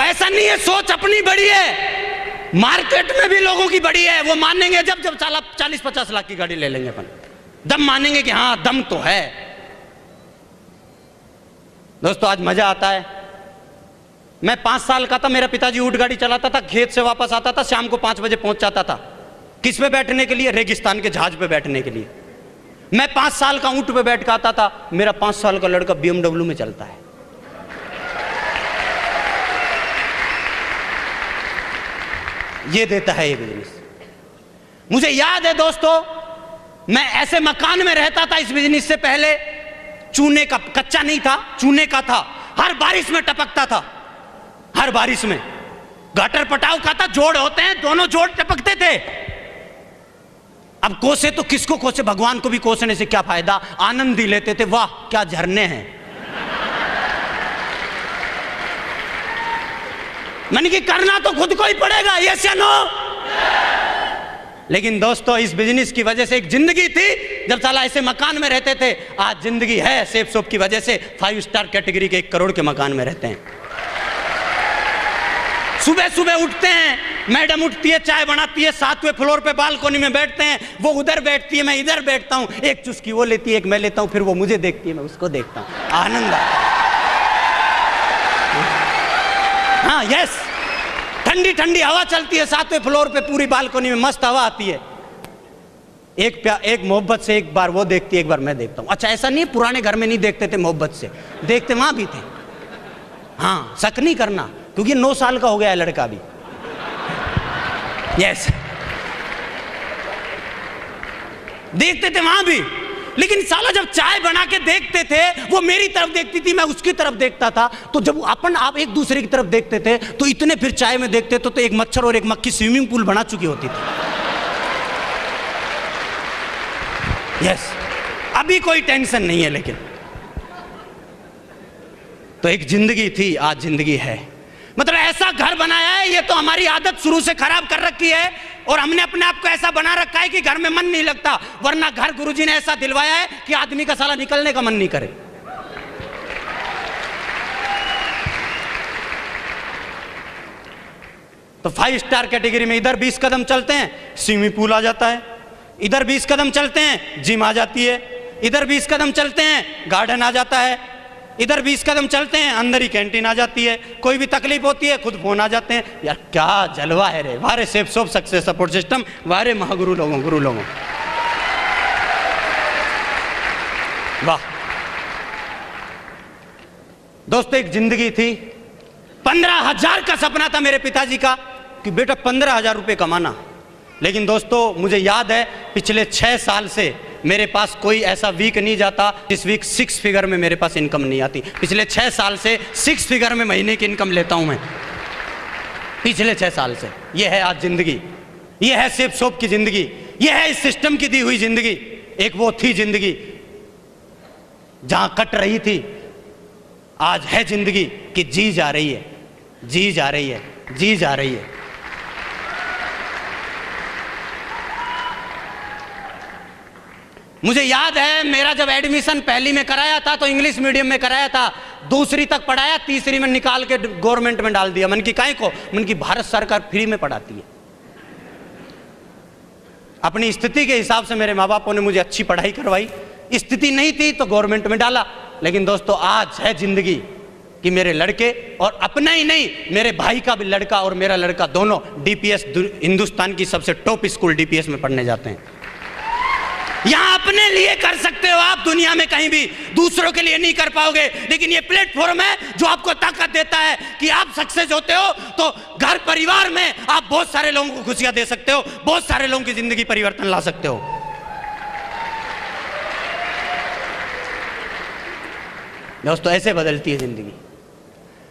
ऐसा नहीं है, सोच अपनी बड़ी है, मार्केट में भी लोगों की बड़ी है। वो मानेंगे जब 40-50 लाख की गाड़ी ले लेंगे अपन, दम मानेंगे कि हाँ दम तो है। दोस्तों आज मजा आता है। मैं 5 साल का था, मेरा पिताजी ऊंट गाड़ी चलाता था, खेत से वापस आता था, शाम को 5 बजे पहुंच जाता था। किस पे बैठने के लिए? रेगिस्तान के जहाज पे बैठने के लिए। मैं 5 साल का ऊंट पे बैठ के आता था, मेरा 5 साल का लड़का BMW में चलता है। ये देता है ये बिजनेस। मुझे याद है दोस्तों, मैं ऐसे मकान में रहता था इस बिजनेस से पहले, चूने का, कच्चा नहीं था, चूने का था, हर बारिश में टपकता था, हर बारिश में। गटर पटाव का था, जोड़ होते हैं, दोनों जोड़ टपकते थे। अब कोसे तो किसको कोसे, भगवान को भी कोसने से क्या फायदा, आनंद ही लेते थे। वाह क्या झरने हैं। मन की करना तो खुद को ही पड़ेगा, यस या नो। लेकिन दोस्तों इस बिजनेस की वजह से एक जिंदगी थी जब साला ऐसे मकान में रहते थे, आज जिंदगी है सेफ सोप की वजह से 5 स्टार कैटेगरी के 1 करोड़ के मकान में रहते हैं। सुबह सुबह उठते हैं, मैडम उठती है, चाय बनाती है, 7वें फ्लोर पे बालकोनी में बैठते हैं, वो उधर बैठती है, मैं इधर बैठता हूं, एक चुस्की वो लेती है, एक मैं लेता हूं, फिर वो मुझे देखती है, मैं उसको देखता हूं, आनंद आता है। हाँ यस, ठंडी ठंडी हवा चलती है 7वें फ्लोर पे, पूरी बालकोनी में मस्त हवा आती है। एक मोहब्बत से एक बार वो देखती है, एक बार मैं देखता हूं। अच्छा ऐसा नहीं है पुराने घर में नहीं देखते थे मोहब्बत से, देखते वहां भी थे। हाँ शक नहीं करना, क्योंकि 9 साल का हो गया है लड़का भी। यस देखते थे वहां भी, लेकिन साला जब चाय बना के देखते थे, वो मेरी तरफ देखती थी, मैं उसकी तरफ देखता था। तो जब आप एक दूसरे की तरफ देखते थे तो इतने फिर चाय में देखते तो एक मच्छर और एक मक्खी स्विमिंग पूल बना चुकी होती थी। यस अभी कोई टेंशन नहीं है, लेकिन तो एक जिंदगी थी, आज जिंदगी है। मतलब ऐसा घर बनाया है, ये तो हमारी आदत शुरू से खराब कर रखी है, और हमने अपने आप को ऐसा बना रखा है कि घर में मन नहीं लगता। वरना घर गुरुजी ने ऐसा दिलवाया है कि आदमी का साला निकलने का मन नहीं करे। तो 5 स्टार कैटेगरी में इधर 20 कदम चलते हैं स्विमिंग पूल आ जाता है, इधर 20 कदम चलते हैं जिम आ जाती है, इधर 20 कदम चलते हैं गार्डन आ जाता है, इधर 20 कदम चलते हैं अंदर ही कैंटीन आ जाती है। कोई भी तकलीफ होती है खुद फोन आ जाते हैं। यार क्या जलवा है रे, वारे safe soap success support system, वारे महागुरु लोगों, गुरु लोगों, वाह। दोस्तों एक जिंदगी थी, 15,000 का सपना था मेरे पिताजी का कि बेटा 15,000 रुपये कमाना। लेकिन दोस्तों मुझे याद है पिछले 6 साल से मेरे पास कोई ऐसा वीक नहीं जाता जिस वीक 6 फिगर में मेरे पास इनकम नहीं आती। पिछले 6 साल से 6 फिगर में महीने की इनकम लेता हूं मैं, पिछले 6 साल से। ये है आज जिंदगी, ये है सेफ सोप की जिंदगी, ये है इस सिस्टम की दी हुई जिंदगी। एक वो थी जिंदगी जहां कट रही थी, आज है जिंदगी कि जी जा रही है, जी जा रही है, जी जा रही है। मुझे याद है मेरा जब एडमिशन पहली में कराया था तो इंग्लिश मीडियम में कराया था, 2री तक पढ़ाया, 3री में निकाल के गवर्नमेंट में डाल दिया। मन की काहे को, मन की भारत सरकार फ्री में पढ़ाती है। अपनी स्थिति के हिसाब से मेरे माँ बापों ने मुझे अच्छी पढ़ाई करवाई, स्थिति नहीं थी तो गवर्नमेंट में डाला। लेकिन दोस्तों आज है जिंदगी कि मेरे लड़के, और अपना ही नहीं मेरे भाई का भी लड़का और मेरा लड़का दोनों DPS, हिंदुस्तान की सबसे टॉप स्कूल DPS में पढ़ने जाते हैं। यहां अपने लिए कर सकते हो आप, दुनिया में कहीं भी दूसरों के लिए नहीं कर पाओगे। लेकिन ये प्लेटफॉर्म है जो आपको ताकत देता है कि आप सक्सेस होते हो तो घर परिवार में आप बहुत सारे लोगों को खुशियां दे सकते हो, बहुत सारे लोगों की जिंदगी परिवर्तन ला सकते हो। दोस्तों ऐसे बदलती है जिंदगी।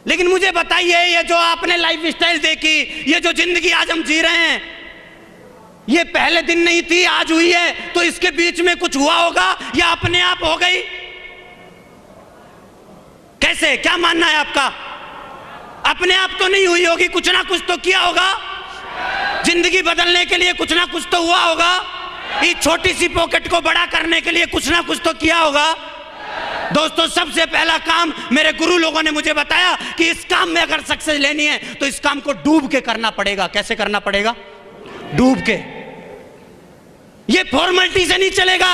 लेकिन मुझे बताइए, ये जो आपने लाइफ स्टाइल देखी, ये जो जिंदगी आज हम जी रहे हैं, ये पहले दिन नहीं थी, आज हुई है। तो इसके बीच में कुछ हुआ होगा या अपने आप हो गई? कैसे, क्या मानना है आपका? अपने आप तो नहीं हुई होगी, कुछ ना कुछ तो किया होगा। जिंदगी बदलने के लिए कुछ ना कुछ तो हुआ होगा। इस छोटी सी पॉकेट को बड़ा करने के लिए कुछ ना कुछ तो किया होगा। दोस्तों सबसे पहला काम मेरे गुरु लोगों ने मुझे बताया कि इस काम में अगर सक्सेस लेनी है तो इस काम को डूब के करना पड़ेगा। कैसे करना पड़ेगा? डूब के। ये फॉर्मेलिटी से नहीं चलेगा,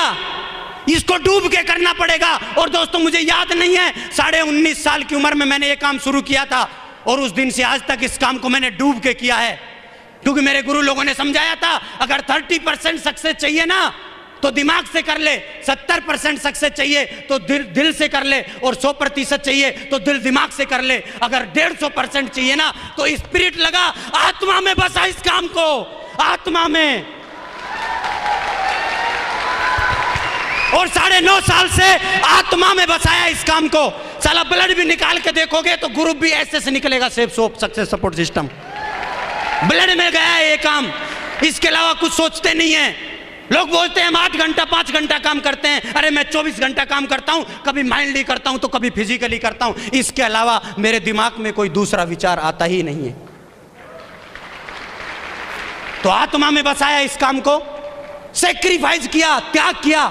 इसको डूब के करना पड़ेगा। और दोस्तों मुझे याद नहीं है 19.5 साल की उम्र में मैंने ये काम शुरू किया था और उस दिन से आज तक इस काम को मैंने डूब के किया है, क्योंकि मेरे गुरु लोगों ने समझाया था अगर 30% सक्सेस चाहिए ना तो दिमाग से कर ले, 70% सक्सेस चाहिए तो दिल से कर ले, और 100% चाहिए तो दिल दिमाग से कर ले। अगर 150% चाहिए ना तो स्पिरिट लगा, आत्मा में बसा इस काम को, आत्मा में। और 9.5 साल से आत्मा में बसाया इस काम को। साला ब्लड भी निकाल के देखोगे तो ग्रुप भी ऐसे से निकलेगा, safe soap success support system. Blood में गया है ये काम, इसके अलावा कुछ सोचते नहीं है। लोग बोलते हैं हम 8 घंटा 5 घंटा काम करते हैं, अरे मैं 24 घंटा काम करता हूं, कभी माइंडली करता हूं तो कभी फिजिकली करता हूं, इसके अलावा मेरे दिमाग में कोई दूसरा विचार आता ही नहीं है। तो आत्मा में बसाया इस काम को, सैक्रिफाइस किया, त्याग किया।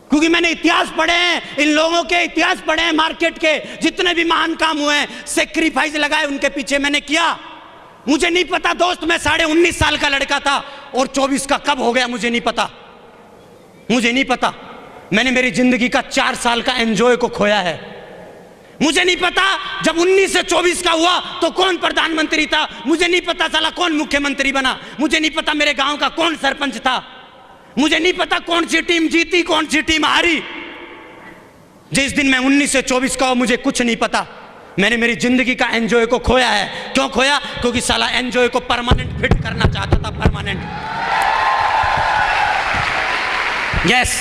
क्योंकि मैंने इतिहास पढ़े हैं, इन लोगों के इतिहास पढ़े हैं, मार्केट के जितने भी महान काम हुए हैं सैक्रिफाइस लगाए उनके पीछे मैंने किया। मुझे नहीं पता दोस्त, मैं 19.5 साल का लड़का था और 24 का कब हो गया मुझे नहीं पता, मुझे नहीं पता। मैंने मेरी जिंदगी का 4 साल का एंजॉय को खोया है। मुझे नहीं पता जब 19 से 24 का हुआ तो कौन प्रधानमंत्री था, मुझे नहीं पता साला कौन मुख्यमंत्री बना, मुझे नहीं पता मेरे गांव का कौन सरपंच था, मुझे नहीं पता कौन सी टीम जीती कौन सी टीम हारी। जिस दिन मैं 19 से 24 का हूं मुझे कुछ नहीं पता। मैंने मेरी जिंदगी का एंजॉय को खोया है। क्यों खोया? क्योंकि साला एंजॉय को परमानेंट फिट करना चाहता था, परमानेंट। यस,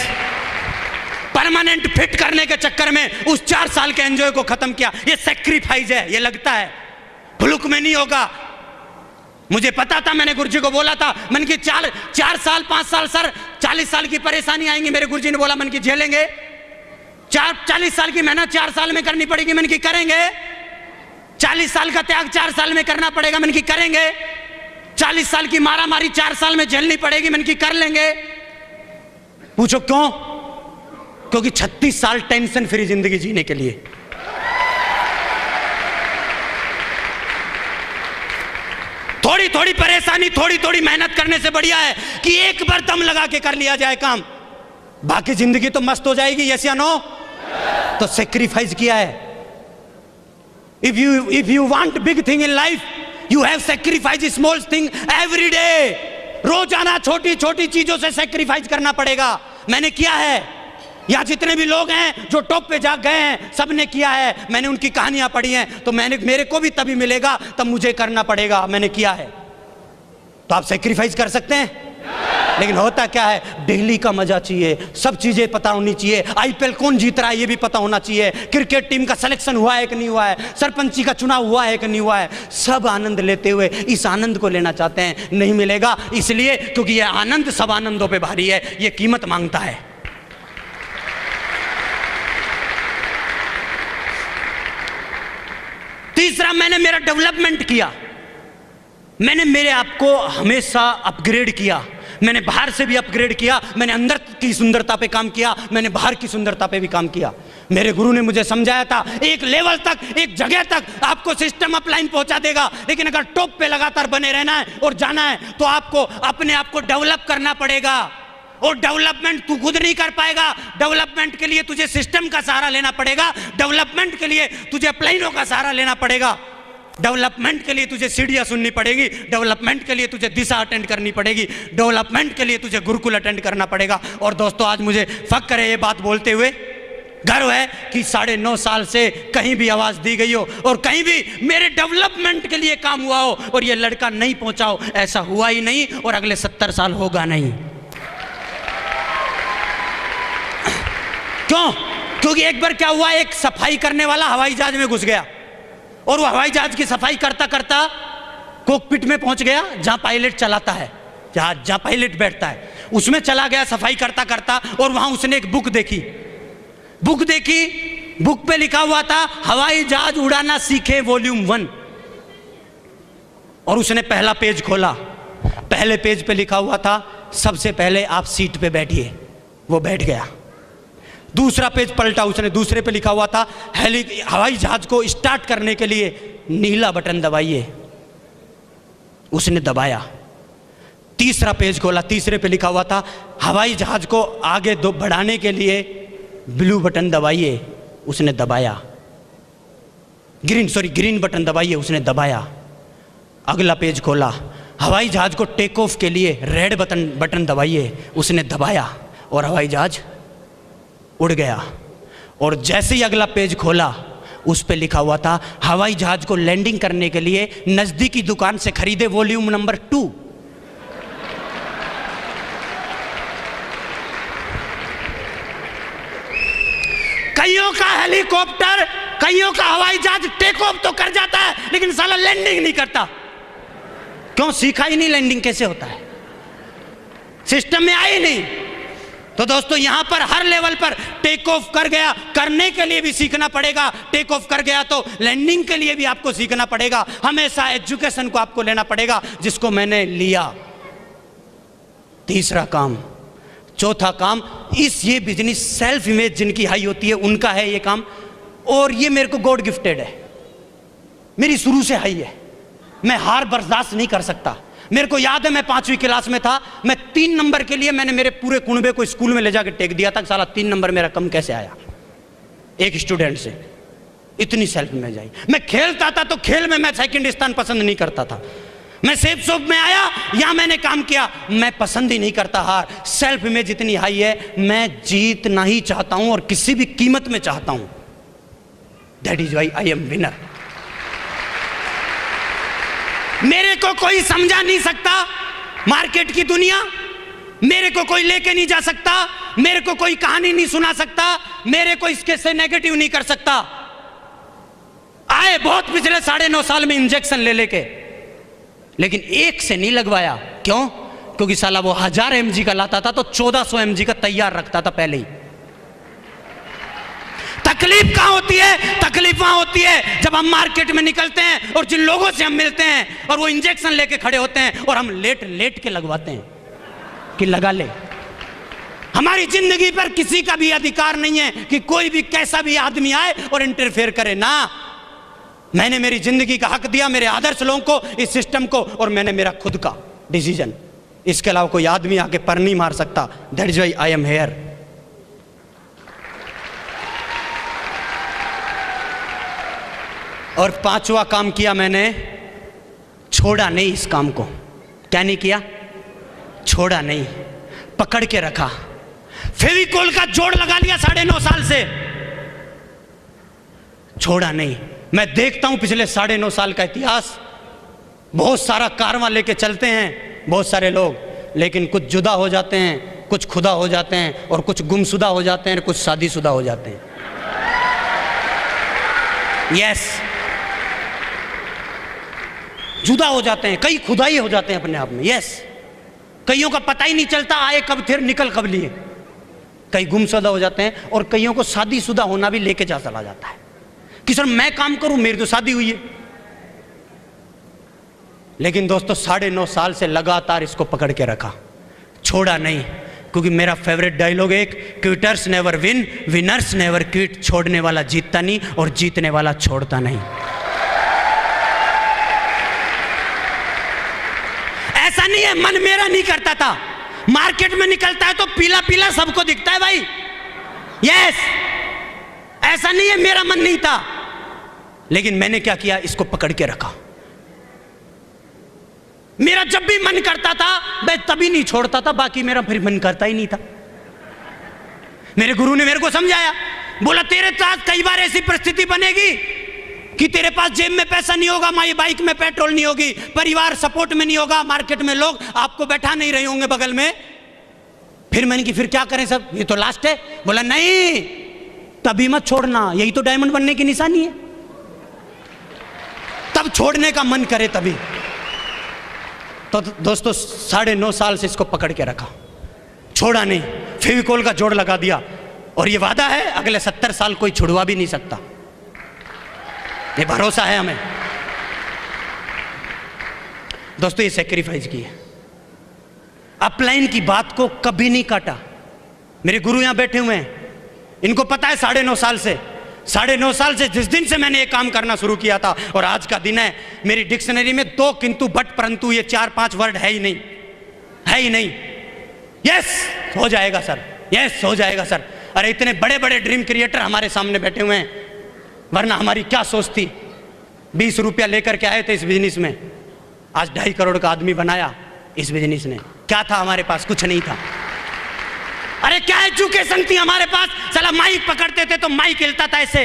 परमानेंट फिट करने के चक्कर में उस 4 साल के एंजॉय को खत्म किया। ये सैक्रिफाइस है, ये लगता है भुलुक में नहीं होगा। मुझे पता था, मैंने गुरुजी को बोला था, मन की 4 साल 5 साल सर 40 साल की परेशानी आएंगी। मेरे गुरुजी ने बोला मन की झेलेंगे, 40 साल की मेहनत 4 साल में करनी पड़ेगी, मन की करेंगे। 40 साल का त्याग 4 साल में करना पड़ेगा, मन की करेंगे। 40 साल की मारा मारी 4 साल में झेलनी पड़ेगी, मन की कर लेंगे। पूछो क्यों? क्योंकि 36 साल टेंशन फ्री जिंदगी जीने के लिए। थोड़ी थोड़ी परेशानी थोड़ी थोड़ी मेहनत करने से बढ़िया है कि एक बार दम लगा के कर लिया जाए काम, बाकी जिंदगी तो मस्त हो जाएगी। यस या नो? तो सैक्रिफाइस किया है। If you want big thing in life you have sacrifice small thing every day. रोजाना छोटी छोटी चीजों से सैक्रिफाइस करना पड़ेगा। मैंने किया है। यहाँ जितने भी लोग हैं जो टॉप पे जा गए हैं सबने किया है। मैंने उनकी कहानियां पढ़ी हैं, तो मेरे को भी तभी मिलेगा तब मुझे करना पड़ेगा। मैंने किया है। तो आप सैक्रिफाइस कर सकते हैं, लेकिन होता क्या है, डेली का मजा चाहिए, सब चीजें पता होनी चाहिए। आईपीएल कौन जीत रहा है ये भी पता होना चाहिए, क्रिकेट टीम का सिलेक्शन हुआ है कि नहीं हुआ है, सरपंची का चुनाव हुआ है कि नहीं हुआ है। सब आनंद लेते हुए इस आनंद को लेना चाहते हैं, नहीं मिलेगा। इसलिए क्योंकि ये आनंद सब आनंदों पे भारी है, ये कीमत मांगता है। तीसरा, मैंने मेरा डेवलपमेंट किया। मैंने मेरे आप को हमेशा अपग्रेड किया। मैंने बाहर से भी अपग्रेड किया, मैंने अंदर की सुंदरता पे काम किया, मैंने बाहर की सुंदरता पे भी काम किया। मेरे गुरु ने मुझे समझाया था एक लेवल तक, एक जगह तक आपको सिस्टम अपलाइन पहुंचा देगा, लेकिन अगर टॉप पे लगातार बने रहना है और जाना है तो आपको अपने आप को डेवलप करना पड़ेगा। और डेवलपमेंट तू खुद नहीं कर पाएगा। डेवलपमेंट के लिए तुझे सिस्टम का सहारा लेना पड़ेगा। डेवलपमेंट के लिए तुझे अपलाइनों का सहारा लेना पड़ेगा। डेवलपमेंट के लिए तुझे सीढ़ियां सुननी पड़ेगी। डेवलपमेंट के लिए तुझे दिशा अटेंड करनी पड़ेगी। डेवलपमेंट के लिए तुझे गुरुकुल अटेंड करना पड़ेगा। और दोस्तों, आज मुझे फक्र है ये बात बोलते हुए, गर्व है कि 9.5 साल से कहीं भी आवाज दी गई हो और कहीं भी मेरे डेवलपमेंट के लिए काम हुआ हो और ये लड़का नहीं पहुंचा हो। ऐसा हुआ ही नहीं और अगले 70 साल होगा नहीं। क्यों? क्योंकि एक बार क्या हुआ, एक सफाई करने वाला हवाई जहाज में घुस गया और वो हवाई जहाज की सफाई करता करता कॉकपिट में पहुंच गया, जहां पायलट चलाता है, जहां पायलट बैठता है, उसमें चला गया सफाई करता करता। और वहां उसने एक बुक देखी। बुक पे लिखा हुआ था हवाई जहाज उड़ाना सीखे वॉल्यूम 1। और उसने पहला पेज खोला। पहले पेज पे लिखा हुआ था सबसे पहले आप सीट पे बैठिए। वो बैठ गया। दूसरा पेज पलटा, उसने दूसरे पे लिखा हुआ था हवाई जहाज को स्टार्ट करने के लिए नीला बटन दबाइए, उसने दबाया। तीसरा पेज खोला, तीसरे पे लिखा हुआ था हवाई जहाज को आगे दो बढ़ाने के लिए ब्लू बटन दबाइए, उसने दबाया। ग्रीन बटन दबाइए, उसने दबाया। अगला पेज खोला, हवाई जहाज को टेक ऑफ के लिए रेड बटन दबाइए, उसने दबाया और हवाई जहाज उड़ गया। और जैसे ही अगला पेज खोला, उस पे लिखा हुआ था हवाई जहाज को लैंडिंग करने के लिए नजदीकी दुकान से खरीदे वॉल्यूम नंबर 2। कईयों का हेलीकॉप्टर, कईयों का हवाई जहाज टेक ऑफ तो कर जाता है, लेकिन साला लैंडिंग नहीं करता। क्यों? सीखा ही नहीं लैंडिंग कैसे होता है, सिस्टम में आई नहीं। तो दोस्तों यहां पर हर लेवल पर टेक ऑफ कर गया, करने के लिए भी सीखना पड़ेगा। टेक ऑफ कर गया तो लैंडिंग के लिए भी आपको सीखना पड़ेगा। हमेशा एजुकेशन को आपको लेना पड़ेगा, जिसको मैंने लिया। तीसरा काम, चौथा काम, ये बिजनेस सेल्फ इमेज जिनकी हाई होती है उनका है ये काम, और ये मेरे को गॉड गिफ्टेड है, मेरी शुरू से हाई है। मैं हार बर्दाश्त नहीं कर सकता। मेरे को याद है मैं 5वीं क्लास में था, मैं 3 नंबर के लिए मैंने मेरे पूरे कुनबे को स्कूल में ले जाकर टेक दिया था। साला 3 नंबर मेरा कम कैसे आया एक स्टूडेंट से। इतनी सेल्फ इमेज आई। मैं खेलता था तो खेल में मैं सेकंड स्थान पसंद नहीं करता था। मैं सेफ शॉप में आया, यहां मैंने काम किया, मैं पसंद ही नहीं करता हार। सेल्फ इमेज इतनी हाई है, मैं जीतना ही चाहता हूं और किसी भी कीमत में चाहता हूं। That is why I am winner. मेरे को कोई समझा नहीं सकता, मार्केट की दुनिया मेरे को कोई लेके नहीं जा सकता, मेरे को कोई कहानी नहीं सुना सकता, मेरे को इसके से नेगेटिव नहीं कर सकता। आए बहुत पिछले 9.5 साल में इंजेक्शन ले लेके, लेकिन एक से नहीं लगवाया। क्यों? क्योंकि साला वो 1000 mg का लाता था तो 1400 mg का तैयार रखता था पहले ही। तकलीफ कहां होती है? तकलीफ वहां होती है जब हम मार्केट में निकलते हैं और जिन लोगों से हम मिलते हैं और वो इंजेक्शन लेके खड़े होते हैं और हम लेट के लगवाते हैं कि लगा ले। हमारी जिंदगी पर किसी का भी अधिकार नहीं है कि कोई भी कैसा भी आदमी आए और इंटरफेयर करे ना। मैंने मेरी जिंदगी का हक दिया मेरे आदर्श लोगों को, इस सिस्टम को, और मैंने मेरा खुद का डिसीजन। इसके अलावा कोई आदमी आके पर नहीं मार सकता। That is why I am here. और 5वां काम किया मैंने, छोड़ा नहीं इस काम को। क्या नहीं किया? छोड़ा नहीं, पकड़ के रखा। फेविकोल का जोड़ लगा लिया 9.5 साल से, छोड़ा नहीं। मैं देखता हूं पिछले 9.5 साल का इतिहास, बहुत सारा कारवां लेके चलते हैं बहुत सारे लोग, लेकिन कुछ जुदा हो जाते हैं, कुछ खुदा हो जाते हैं, और कुछ गुमशुदा हो जाते हैं, कुछ शादीशुदा हो जाते हैं। यस, जुदा हो जाते हैं, कई खुदाई हो जाते हैं अपने आप में। यस, कईयों का पता ही नहीं चलता आए कब थे निकल कब लिए। कई गुमशुदा हो जाते हैं, और कईयों को शादीशुदा होना भी लेके जा चला जाता है कि सर मैं काम करूं, मेरी तो शादी हुई है। लेकिन दोस्तों 9.5 साल से लगातार इसको पकड़ के रखा, छोड़ा नहीं। क्योंकि मेरा फेवरेट डायलॉग एक, quitters never win, winners never quit. छोड़ने वाला जीतता नहीं और जीतने वाला छोड़ता नहीं। ऐसा नहीं है मन मेरा नहीं करता था, मार्केट में निकलता है तो पीला पीला सबको दिखता है भाई। यस, ऐसा नहीं है मेरा मन नहीं था, लेकिन मैंने क्या किया, इसको पकड़ के रखा। मेरा जब भी मन करता था मैं तभी नहीं छोड़ता था, बाकी मेरा फिर मन करता ही नहीं था। मेरे गुरु ने मेरे को समझाया, बोला तेरे साथ कई बार ऐसी परिस्थिति बनेगी कि तेरे पास जेब में पैसा नहीं होगा, माई बाइक में पेट्रोल नहीं होगी, परिवार सपोर्ट में नहीं होगा, मार्केट में लोग आपको बैठा नहीं रहे होंगे बगल में। फिर मैंने कि फिर क्या करें सब, ये तो लास्ट है। बोला नहीं, तभी मत छोड़ना, यही तो डायमंड बनने की निशानी है। तब छोड़ने का मन करे तभी। तो दोस्तों 9.5 साल से इसको पकड़ के रखा, छोड़ा नहीं, फेविकोल का जोड़ लगा दिया, और ये वादा है अगले 70 साल कोई छुड़वा भी नहीं सकता। ये भरोसा है हमें। दोस्तों ये सैक्रिफाइस की है, अपलाइन की बात को कभी नहीं काटा। मेरे गुरु यहां बैठे हुए हैं, इनको पता है 9.5 साल से जिस दिन से मैंने ये काम करना शुरू किया था और आज का दिन है, मेरी डिक्शनरी में 2 किंतु बट परंतु ये 4-5 वर्ड है ही नहीं। यस हो जाएगा सर, यस हो जाएगा सर। अरे इतने बड़े बड़े ड्रीम क्रिएटर हमारे सामने बैठे हुए हैं, वरना हमारी क्या सोच थी। 20 रुपया लेकर के आए थे इस बिजनेस में, आज 2.5 करोड़ का आदमी बनाया इस बिजनेस ने। क्या था हमारे पास? कुछ नहीं था। अरे क्या एजुकेशन थी हमारे पास? साला माइक पकड़ते थे तो माइक हिलता था ऐसे,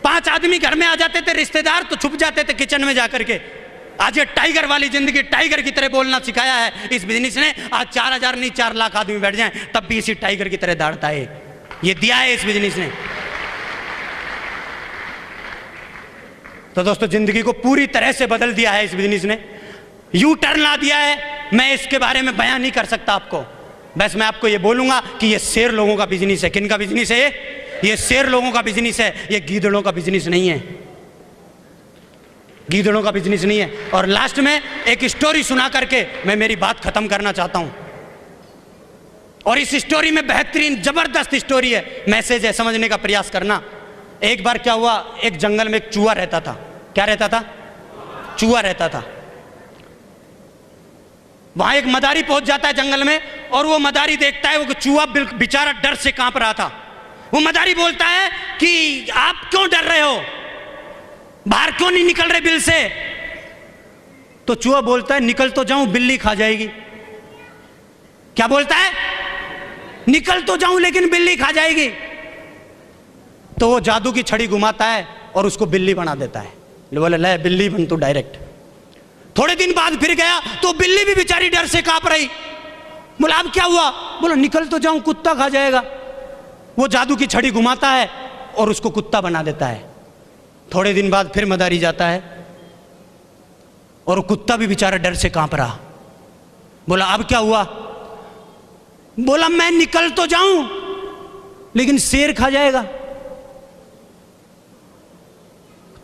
5 आदमी घर में आ जाते थे रिश्तेदार तो छुप जाते थे किचन में जाकर के। आज ये टाइगर वाली जिंदगी, टाइगर की तरह बोलना सिखाया है इस बिजनेस ने। आज 4,000 नहीं 4 लाख आदमी बैठ जाएं तब भी इसी टाइगर की तरह दौड़ता है। ये दिया है इस बिजनेस ने। तो दोस्तों जिंदगी को पूरी तरह से बदल दिया है इस बिजनेस ने, यू टर्न ला दिया है। मैं इसके बारे में बयान नहीं कर सकता आपको, बस मैं आपको ये बोलूंगा कि ये शेर लोगों का बिजनेस है। किन का बिजनेस है? ये शेर लोगों का बिजनेस है, ये गीदड़ों का बिजनेस नहीं है, गीदड़ों का बिजनेस नहीं है। और लास्ट में एक स्टोरी सुना करके मैं मेरी बात खत्म करना चाहता हूं। और इस स्टोरी में बेहतरीन जबरदस्त स्टोरी है, मैसेज है, समझने का प्रयास करना। एक बार क्या हुआ, एक जंगल में एक चूहा रहता था। क्या रहता था? चूहा रहता था। वहां एक मदारी पहुंच जाता है जंगल में, और वो मदारी देखता है वो चूहा बेचारा डर से कांप रहा था। वो मदारी बोलता है कि आप क्यों डर रहे हो, बाहर क्यों नहीं निकल रहे बिल से? तो चूहा बोलता है निकल तो जाऊं बिल्ली खा जाएगी। क्या बोलता है? निकल तो जाऊं लेकिन बिल्ली खा जाएगी। तो वो जादू की छड़ी घुमाता है और उसको बिल्ली बना देता है। बोले ले बिल्ली बन तू डायरेक्ट। थोड़े दिन बाद फिर गया तो बिल्ली भी बेचारी डर से कांप रही। बोला अब क्या हुआ? बोला निकल तो जाऊं कुत्ता खा जाएगा। वो जादू की छड़ी घुमाता है और उसको कुत्ता बना देता है। थोड़े दिन बाद फिर मदारी जाता है और वो कुत्ता भी बेचारा डर से कांप रहा। बोला अब क्या हुआ? बोला मैं निकल तो जाऊं लेकिन शेर खा जाएगा।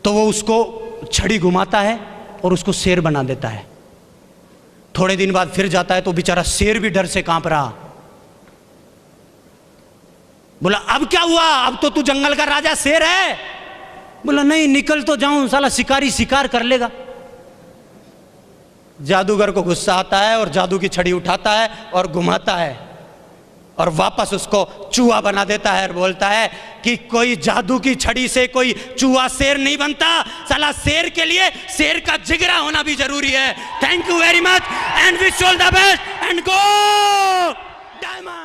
तो वो उसको छड़ी घुमाता है और उसको शेर बना देता है। थोड़े दिन बाद फिर जाता है तो बेचारा शेर भी डर से कांप रहा। बोला अब क्या हुआ? अब तो तू जंगल का राजा शेर है। बोला नहीं निकल तो जाऊं, साला शिकारी शिकार कर लेगा। जादूगर को गुस्सा आता है और जादू की छड़ी उठाता है और घुमाता है और वापस उसको चूहा बना देता है और बोलता है कि कोई जादू की छड़ी से कोई चूहा शेर नहीं बनता, साला शेर के लिए शेर का जिगरा होना भी जरूरी है। Thank you very much and wish all the best and go diamond.